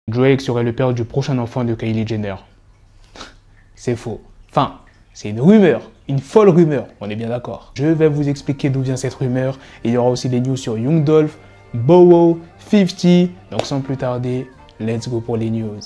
Drake serait le père du prochain enfant de Kylie Jenner. C'est faux. Enfin, c'est une rumeur, une folle rumeur, on est bien d'accord. Je vais vous expliquer d'où vient cette rumeur. Il y aura aussi des news sur Young Dolph, Bow Wow, 50. Donc sans plus tarder, let's go pour les news.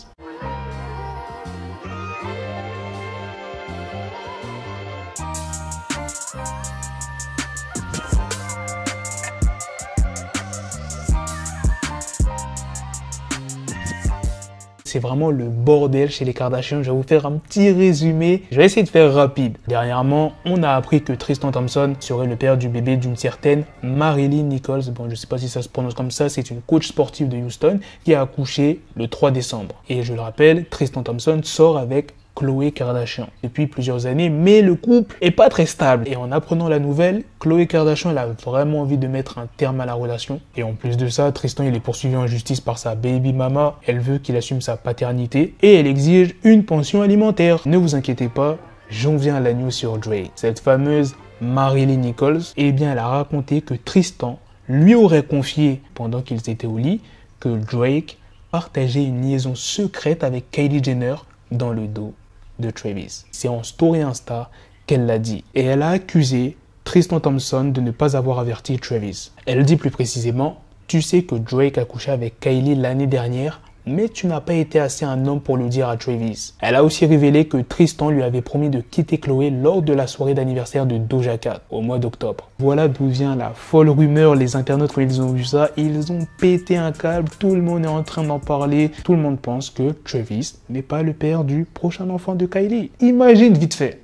C'est vraiment le bordel chez les Kardashians. Je vais vous faire un petit résumé. Je vais essayer de faire rapide. Dernièrement, on a appris que Tristan Thompson serait le père du bébé d'une certaine Marilyn Nichols. Bon, je ne sais pas si ça se prononce comme ça. C'est une coach sportive de Houston qui a accouché le 3 décembre. Et je le rappelle, Tristan Thompson sort avec Khloé Kardashian depuis plusieurs années, mais le couple est pas très stable. Et en apprenant la nouvelle, Khloé Kardashian elle a vraiment envie de mettre un terme à la relation. Et en plus de ça, Tristan il est poursuivi en justice par sa baby mama. Elle veut qu'il assume sa paternité et elle exige une pension alimentaire. Ne vous inquiétez pas, j'en viens à la news sur Drake. Cette fameuse Marilyn Nichols, eh bien elle a raconté que Tristan lui aurait confié pendant qu'ils étaient au lit que Drake partageait une liaison secrète avec Kylie Jenner dans le dos de Travis. C'est en story Insta qu'elle l'a dit. Et elle a accusé Tristan Thompson de ne pas avoir averti Travis. Elle dit plus précisément, tu sais que Drake a couché avec Kylie l'année dernière, mais tu n'as pas été assez un homme pour le dire à Travis. Elle a aussi révélé que Tristan lui avait promis de quitter Khloé lors de la soirée d'anniversaire de Doja Cat au mois d'octobre. Voilà d'où vient la folle rumeur. Les internautes, quand ils ont vu ça, ils ont pété un câble. Tout le monde est en train d'en parler. Tout le monde pense que Travis n'est pas le père du prochain enfant de Kylie. Imagine vite fait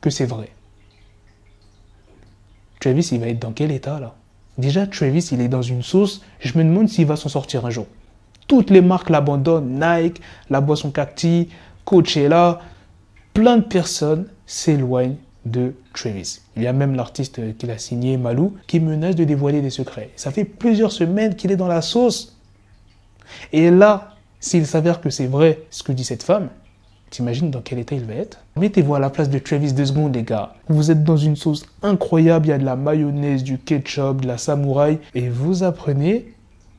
que c'est vrai. Travis, il va être dans quel état là? Déjà, Travis, il est dans une sauce. Je me demande s'il va s'en sortir un jour. Toutes les marques l'abandonnent, Nike, la boisson Cacti, Coachella, plein de personnes s'éloignent de Travis. Il y a même l'artiste qu'il a signé, Malou, qui menace de dévoiler des secrets. Ça fait plusieurs semaines qu'il est dans la sauce. Et là, s'il s'avère que c'est vrai ce que dit cette femme, t'imagines dans quel état il va être? Mettez-vous à la place de Travis 2 secondes, les gars. Vous êtes dans une sauce incroyable, il y a de la mayonnaise, du ketchup, de la samouraï, et vous apprenez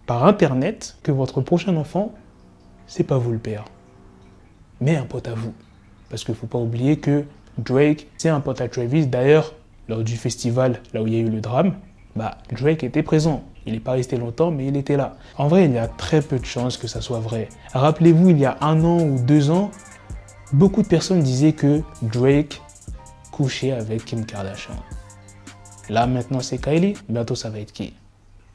par internet que votre prochain enfant, c'est pas vous le père, mais un pote à vous. Parce qu'il ne faut pas oublier que Drake, c'est un pote à Travis. D'ailleurs, lors du festival, là où il y a eu le drame, Drake était présent. Il n'est pas resté longtemps, mais il était là. En vrai, il y a très peu de chances que ça soit vrai. Rappelez-vous, il y a 1 an ou 2 ans, beaucoup de personnes disaient que Drake couchait avec Kim Kardashian. Là, maintenant, c'est Kylie. Bientôt, ça va être qui?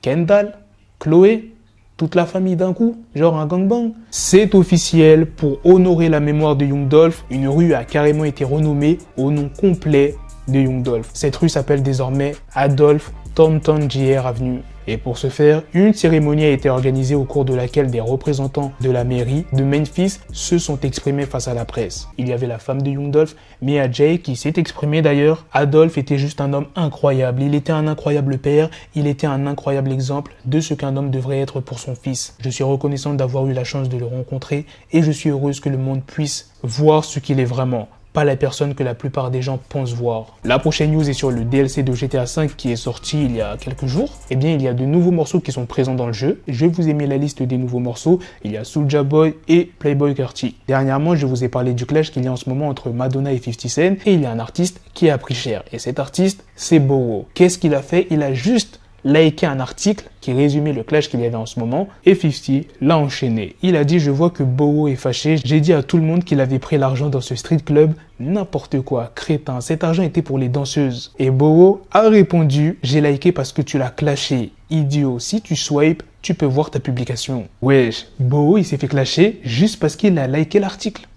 Kendall? Khloé, toute la famille d'un coup, genre un gangbang. C'est officiel, pour honorer la mémoire de Young Dolph, une rue a carrément été renommée au nom complet de Young Dolph. Cette rue s'appelle désormais Adolph Thornton Jr. Avenue. Et pour ce faire, une cérémonie a été organisée au cours de laquelle des représentants de la mairie de Memphis se sont exprimés face à la presse. Il y avait la femme de Young Dolph, Mia Jay, qui s'est exprimée d'ailleurs. Adolph était juste un homme incroyable. Il était un incroyable père. Il était un incroyable exemple de ce qu'un homme devrait être pour son fils. Je suis reconnaissant d'avoir eu la chance de le rencontrer et je suis heureuse que le monde puisse voir ce qu'il est vraiment. Pas la personne que la plupart des gens pensent voir. La prochaine news est sur le DLC de GTA V qui est sorti il y a quelques jours. Eh bien, il y a de nouveaux morceaux qui sont présents dans le jeu. Je vous ai mis la liste des nouveaux morceaux. Il y a Soulja Boy et Playboi Carti. Dernièrement, je vous ai parlé du clash qu'il y a en ce moment entre Madonna et 50 Cent. Et il y a un artiste qui a pris cher. Et cet artiste, c'est Bow Wow. Qu'est-ce qu'il a fait? Il a juste liké un article qui résumait le clash qu'il y avait en ce moment et 50 l'a enchaîné. Il a dit: je vois que Bow Wow est fâché, j'ai dit à tout le monde qu'il avait pris l'argent dans ce street club, n'importe quoi, crétin, cet argent était pour les danseuses. Et Bow Wow a répondu: j'ai liké parce que tu l'as clashé, idiot, si tu swipes, tu peux voir ta publication. Wesh, Bow Wow il s'est fait clasher juste parce qu'il a liké l'article.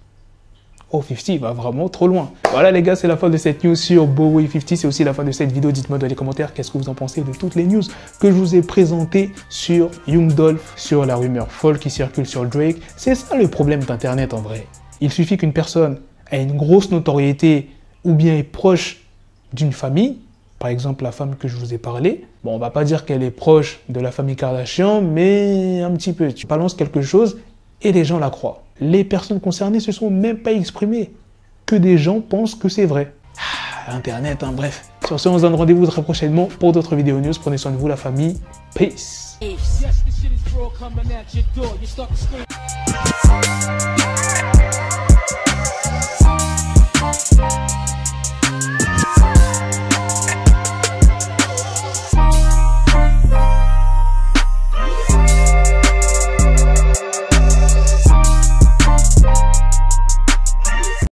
Oh, 50 il va vraiment trop loin. Voilà les gars, c'est la fin de cette news sur Bow Wow et 50. C'est aussi la fin de cette vidéo. Dites-moi dans les commentaires qu'est-ce que vous en pensez de toutes les news que je vous ai présentées sur Young Dolph, sur la rumeur folle qui circule sur Drake. C'est ça le problème d'internet en vrai. Il suffit qu'une personne ait une grosse notoriété ou bien est proche d'une famille, par exemple la femme que je vous ai parlé. Bon, on va pas dire qu'elle est proche de la famille Kardashian, mais un petit peu. Tu balances quelque chose et les gens la croient. Les personnes concernées se sont même pas exprimées. Que des gens pensent que c'est vrai. Internet, hein, bref. Sur ce, on se donne rendez-vous très prochainement pour d'autres vidéos news. Prenez soin de vous, la famille. Peace.